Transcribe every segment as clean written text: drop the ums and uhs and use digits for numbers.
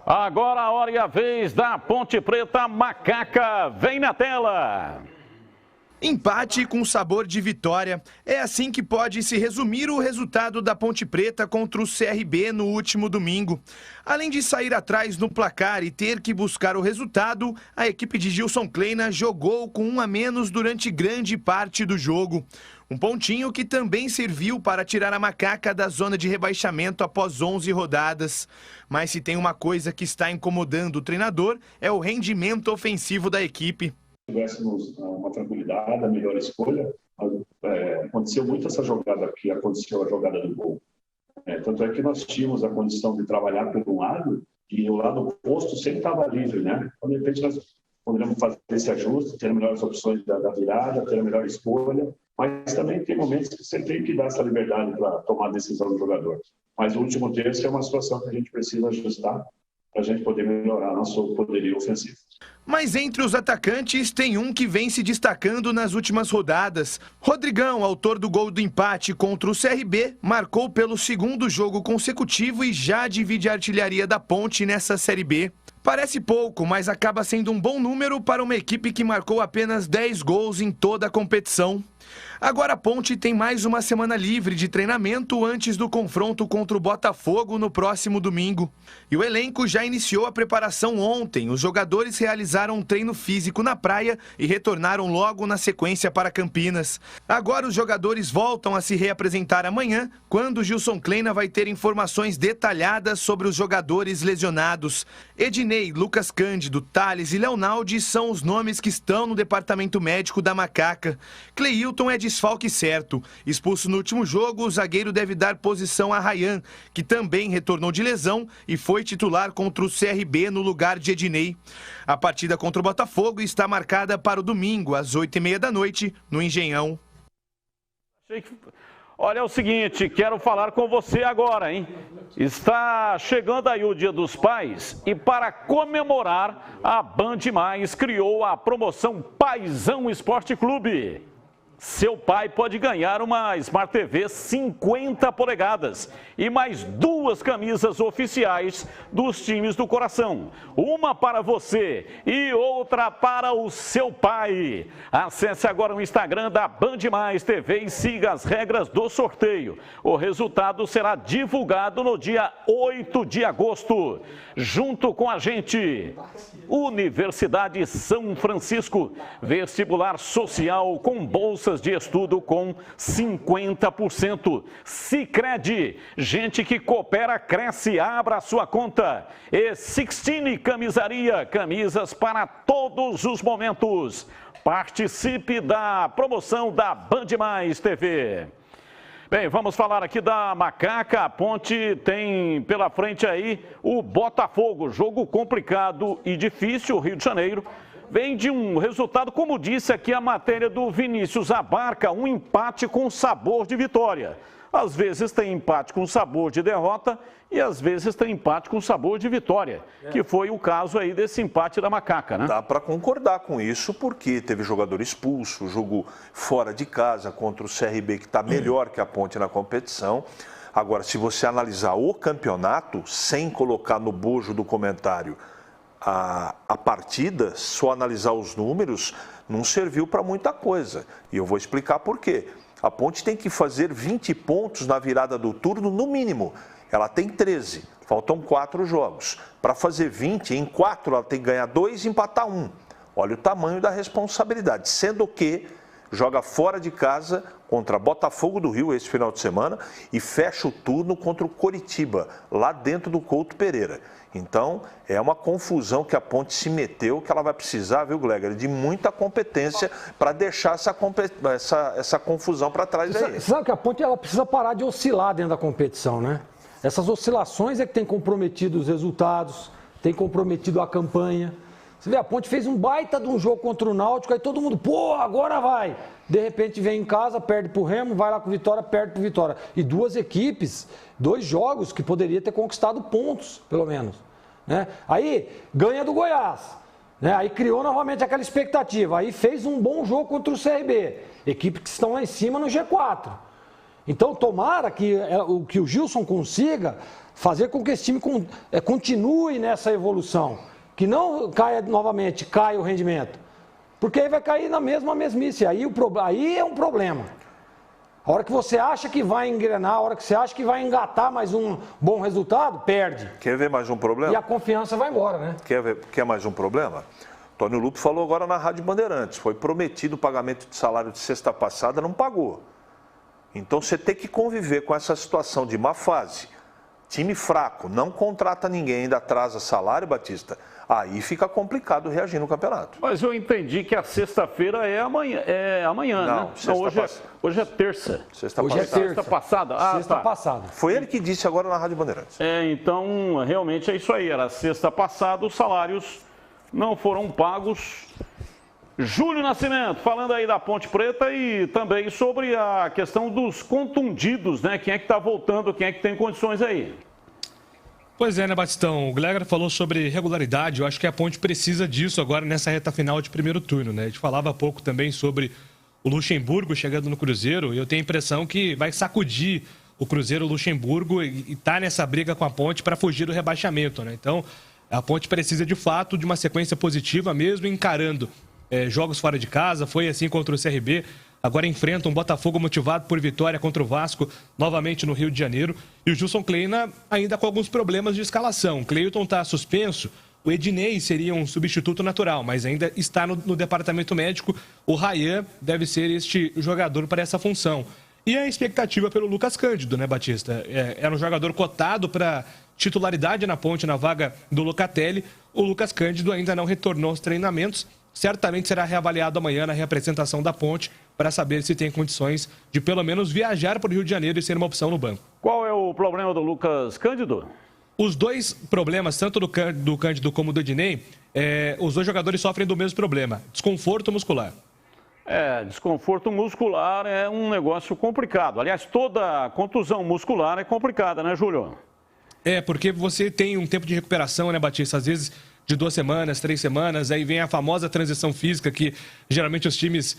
Agora a hora e a vez da Ponte Preta Macaca. Vem na tela. Empate com sabor de vitória. É assim que pode se resumir o resultado da Ponte Preta contra o CRB no último domingo. Além de sair atrás no placar e ter que buscar o resultado, a equipe de Gilson Kleina jogou com 1 a menos durante grande parte do jogo. Um pontinho que também serviu para tirar a Macaca da zona de rebaixamento após 11 rodadas. Mas se tem uma coisa que está incomodando o treinador, é o rendimento ofensivo da equipe. Se tivéssemos uma tranquilidade, a melhor escolha, aconteceu muito essa jogada que aconteceu, a jogada do gol. Tanto é que nós tínhamos a condição de trabalhar por um lado e o lado oposto sempre estava livre, né? Então, de repente, nós poderíamos fazer esse ajuste, ter melhores opções da virada, ter a melhor escolha, mas também tem momentos que você tem que dar essa liberdade para tomar a decisão do jogador. Mas o último terço é uma situação que a gente precisa ajustar para a gente poder melhorar nosso poderio ofensivo. Mas entre os atacantes tem um que vem se destacando nas últimas rodadas. Rodrigão, autor do gol do empate contra o CRB, marcou pelo segundo jogo consecutivo e já divide a artilharia da Ponte nessa Série B. Parece pouco, mas acaba sendo um bom número para uma equipe que marcou apenas 10 gols em toda a competição. Agora a Ponte tem mais uma semana livre de treinamento antes do confronto contra o Botafogo no próximo domingo. E o elenco já iniciou a preparação ontem. Os jogadores realizaram um treino físico na praia e retornaram logo na sequência para Campinas. Agora os jogadores voltam a se reapresentar amanhã, quando Gilson Kleina vai ter informações detalhadas sobre os jogadores lesionados. Ednei, Lucas Cândido, Thales e Leonaldi são os nomes que estão no departamento médico da Macaca. Cleilton é desfalque certo. Expulso no último jogo, o zagueiro deve dar posição a Ryan, que também retornou de lesão e foi titular contra o CRB no lugar de Ednei. A partida contra o Botafogo está marcada para o domingo, às 8h30 da noite, no Engenhão. Olha, é o seguinte, quero falar com você agora, hein? Está chegando aí o Dia dos Pais e para comemorar, a Band Mais criou a promoção Paizão Esporte Clube. Seu pai pode ganhar uma Smart TV 50 polegadas e mais 2 camisas oficiais dos times do coração. Uma para você e outra para o seu pai. Acesse agora o Instagram da Band Mais TV e siga as regras do sorteio. O resultado será divulgado no dia 8 de agosto. Junto com a gente, Universidade São Francisco, vestibular social com bolsas de estudo com 50%. Sicredi, gente que coopera, cresce, abra a sua conta. E Sixtine Camisaria, camisas para todos os momentos. Participe da promoção da Band Mais TV. Bem, vamos falar aqui da Macaca. A Ponte tem pela frente aí o Botafogo. Jogo complicado e difícil. O Rio de Janeiro vem de um resultado, como disse aqui a matéria do Vinícius Abarca, um empate com sabor de vitória. Às vezes tem empate com sabor de derrota e às vezes tem empate com sabor de vitória, que foi o caso aí desse empate da Macaca, né? Dá para concordar com isso, porque teve jogador expulso, jogo fora de casa contra o CRB, que está melhor que a Ponte na competição. Agora, se você analisar o campeonato, sem colocar no bojo do comentário a partida, só analisar os números, não serviu para muita coisa. E eu vou explicar por quê. A Ponte tem que fazer 20 pontos na virada do turno, no mínimo. Ela tem 13, faltam 4 jogos. Para fazer 20, em 4 ela tem que ganhar 2 e empatar 1. Olha o tamanho da responsabilidade, sendo que joga fora de casa contra Botafogo do Rio esse final de semana e fecha o turno contra o Coritiba, lá dentro do Couto Pereira. Então, é uma confusão que a Ponte se meteu, que ela vai precisar, viu, Gleger, de muita competência para deixar essa confusão para trás aí. Você sabe que a Ponte ela precisa parar de oscilar dentro da competição, né? Essas oscilações é que tem comprometido os resultados, tem comprometido a campanha. Você vê, a Ponte fez um baita de um jogo contra o Náutico, aí todo mundo, pô, agora vai. De repente vem em casa, perde pro Remo, vai lá com Vitória, perde pro Vitória. E 2 equipes, 2 jogos que poderia ter conquistado pontos, pelo menos. Né? Aí ganha do Goiás. Né? Aí criou novamente aquela expectativa. Aí fez um bom jogo contra o CRB. Equipes que estão lá em cima no G4. Então, tomara que o Gilson consiga fazer com que esse time continue nessa evolução. Que não caia novamente, caia o rendimento. Porque aí vai cair na mesmice. Aí é um problema. A hora que você acha que vai engrenar, a hora que você acha que vai engatar mais um bom resultado, perde. Quer ver mais um problema? E a confiança vai embora, né? Quer mais um problema? Tony Lupo falou agora na Rádio Bandeirantes. Foi prometido o pagamento de salário de sexta passada, não pagou. Então você tem que conviver com essa situação de má fase. Time fraco, não contrata ninguém, ainda atrasa salário, Batista. Aí fica complicado reagir no campeonato. Mas eu entendi que a sexta-feira é amanhã, não, né? Não, hoje é terça. Hoje é terça. Sexta passada? Sexta passada. Foi ele que disse agora na Rádio Bandeirantes. Então, realmente é isso aí. Era sexta passada, os salários não foram pagos. Júlio Nascimento, falando aí da Ponte Preta e também sobre a questão dos contundidos, né? Quem é que está voltando, quem é que tem condições aí? Pois é, né, Batistão? O Gleger falou sobre regularidade. Eu acho que a Ponte precisa disso agora nessa reta final de primeiro turno, né? A gente falava há pouco também sobre o Luxemburgo chegando no Cruzeiro e eu tenho a impressão que vai sacudir o Cruzeiro, o Luxemburgo e tá nessa briga com a Ponte para fugir do rebaixamento, né? Então, a Ponte precisa de fato de uma sequência positiva, mesmo encarando jogos fora de casa. Foi assim contra o CRB. Agora enfrenta um Botafogo motivado por vitória contra o Vasco, novamente no Rio de Janeiro. E o Gilson Kleina ainda com alguns problemas de escalação. O Cleiton está suspenso. O Ednei seria um substituto natural, mas ainda está no departamento médico. O Ryan deve ser este jogador para essa função. E a expectativa pelo Lucas Cândido, né, Batista? Era um jogador cotado para titularidade na Ponte, na vaga do Locatelli. O Lucas Cândido ainda não retornou aos treinamentos. Certamente será reavaliado amanhã na reapresentação da Ponte para saber se tem condições de pelo menos viajar para o Rio de Janeiro e ser uma opção no banco. Qual é o problema do Lucas Cândido? Os dois problemas, tanto do Cândido como do Ednei, os dois jogadores sofrem do mesmo problema, desconforto muscular. Desconforto muscular é um negócio complicado. Aliás, toda contusão muscular é complicada, né, Júlio? Porque você tem um tempo de recuperação, né, Batista? Às vezes de 2 semanas, 3 semanas, aí vem a famosa transição física que geralmente os times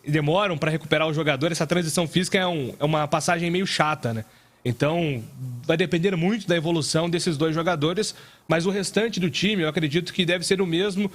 demoram para recuperar o jogador. Essa transição física é uma passagem meio chata, né? Então, vai depender muito da evolução desses dois jogadores, mas o restante do time, eu acredito que deve ser o mesmo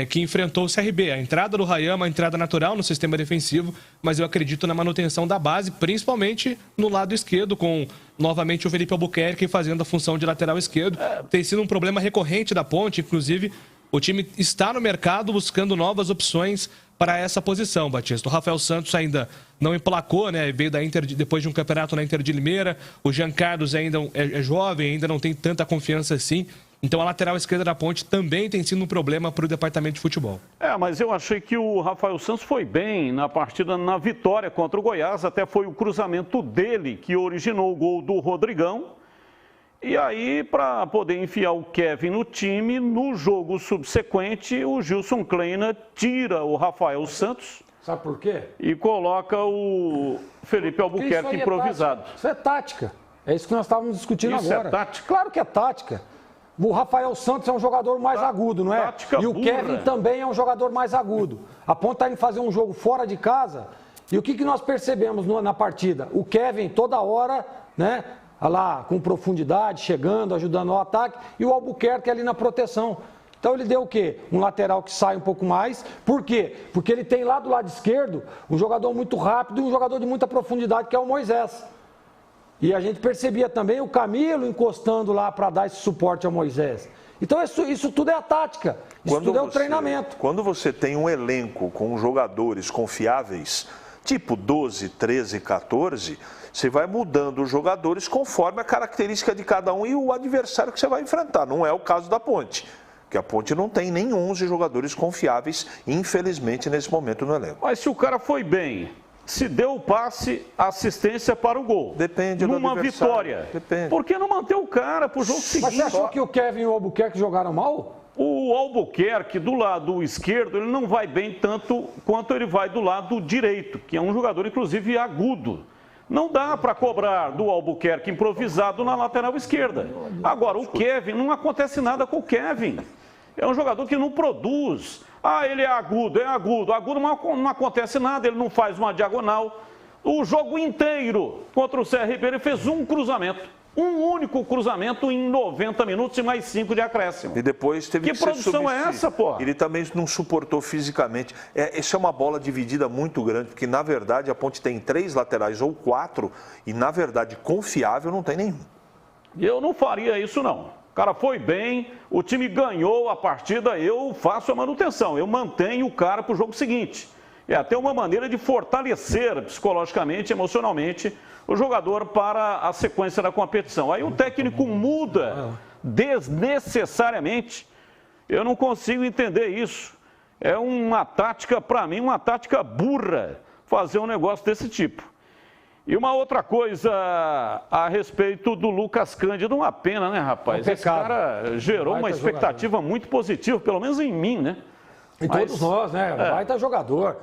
que enfrentou o CRB. A entrada do Ryan é uma entrada natural no sistema defensivo, mas eu acredito na manutenção da base, principalmente no lado esquerdo, com novamente o Felipe Albuquerque fazendo a função de lateral esquerdo. Tem sido um problema recorrente da Ponte, inclusive o time está no mercado buscando novas opções para essa posição, Batista. O Rafael Santos ainda não emplacou, né? Veio da Inter depois de um campeonato na Inter de Limeira. O Jean Carlos ainda é jovem, ainda não tem tanta confiança assim. Então a lateral esquerda da Ponte também tem sido um problema para o departamento de futebol. Mas eu achei que o Rafael Santos foi bem na partida, na vitória contra o Goiás. Até foi o cruzamento dele que originou o gol do Rodrigão. E aí, para poder enfiar o Kevin no time, no jogo subsequente, o Gilson Kleina tira o Rafael Santos. Sabe por quê? E coloca o Felipe Albuquerque improvisado. Isso é tática. É isso que nós estávamos discutindo Isso agora. É tática? Claro que é tática. O Rafael Santos é um jogador mais agudo, não é? Tática e o burra. Kevin também é um jogador mais agudo. A Ponte está indo fazer um jogo fora de casa. E o que nós percebemos na partida? O Kevin toda hora, né? Lá com profundidade, chegando, ajudando no ataque, e o Albuquerque ali na proteção. Então ele deu o quê? Um lateral que sai um pouco mais. Por quê? Porque ele tem lá do lado esquerdo um jogador muito rápido e um jogador de muita profundidade, que é o Moisés. E a gente percebia também o Camilo encostando lá para dar esse suporte ao Moisés. Então isso tudo é a tática, isso tudo é o treinamento. Quando você tem um elenco com jogadores confiáveis, tipo 12, 13, 14... você vai mudando os jogadores conforme a característica de cada um e o adversário que você vai enfrentar. Não é o caso da Ponte, que a Ponte não tem nem 11 jogadores confiáveis, infelizmente, nesse momento no elenco. Mas se o cara foi bem, se deu o passe, assistência para o gol. Depende do numa vitória. Depende. Por que não manter o cara para o jogo seguinte? Mas você achou que o Kevin e o Albuquerque jogaram mal? O Albuquerque, do lado esquerdo, ele não vai bem tanto quanto ele vai do lado direito, que é um jogador, inclusive, agudo. Não dá para cobrar do Albuquerque improvisado na lateral esquerda. Agora, o Kevin, não acontece nada com o Kevin. É um jogador que não produz. Ele é agudo. Agudo não acontece nada, ele não faz uma diagonal. O jogo inteiro contra o CRB, ele fez um cruzamento. Um único cruzamento em 90 minutos e mais 5 de acréscimo. E depois teve que ser produção é essa, pô? Ele também não suportou fisicamente. Essa é uma bola dividida muito grande, porque na verdade a Ponte tem 3 laterais ou 4 e na verdade confiável não tem nenhum. Eu não faria isso não. O cara foi bem, o time ganhou a partida, eu faço a manutenção. Eu mantenho o cara para o jogo seguinte. É até uma maneira de fortalecer psicologicamente, emocionalmente, o jogador para a sequência da competição. Aí o técnico muda desnecessariamente. Eu não consigo entender isso. É uma tática, para mim, uma tática burra fazer um negócio desse tipo. E uma outra coisa a respeito do Lucas Cândido, uma pena, né, rapaz? Esse cara gerou uma expectativa muito positiva, pelo menos em mim, né? E todos nós, né? Baita jogador.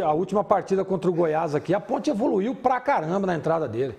A última partida contra o Goiás aqui, a Ponte evoluiu pra caramba na entrada dele.